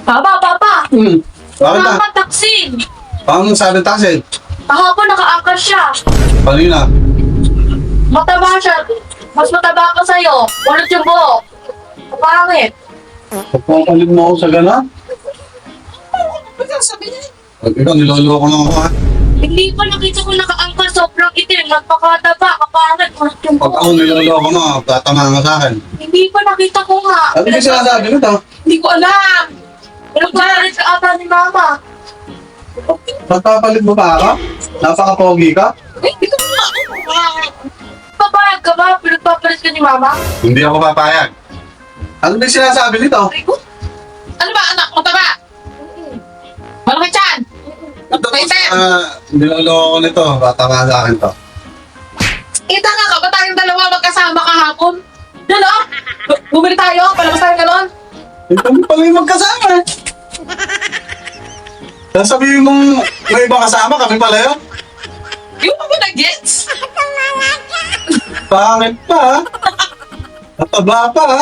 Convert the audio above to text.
Papa! Bakit Wala na? ka taksin! Paano sabi taxi? Kahapon nakaangkas siya. Kanina. Mataba siya. Mas mataba ka sa'yo. Ulot yung buhok. Pangit. Pagpapalit mo ako sa gana? Ano sabi niya? Ikaw, niloloko lang ako ha. Hindi pa nakita ko nakaangkas. Sobrang itim. Nagpakataba. Kapangit. Ulot yung Pag ako buhok. niloloko mo, tatama ka sa akin. Hindi pa nakita ko nga. Ano ba sinasabi nito? Hindi ko alam. Pinagpapalit sa ata ni Mama. Pagpapalit mo pa ako? Napaka-pogi ka? Hindi ko na. Papayag ka ba? Pinagpapalit ka ni Mama? Hindi ako papayag. Ano ba sinasabi nito? Ano ba, anak? Mataba? Malaki tiyan? Ito po Pwede. niloloko ko nito. Tatama sa akin to. Kita nga ka ba tayong dalawa magkasama kahapon? Yun o? Bumili tayo? Palabas tayo ganon? Ito mo pala yung magkasama eh. Sasabihin mong may iba kasama, kami pala yun. Yung mo nag-gets? Pangit pa ha. Mataba pa ha.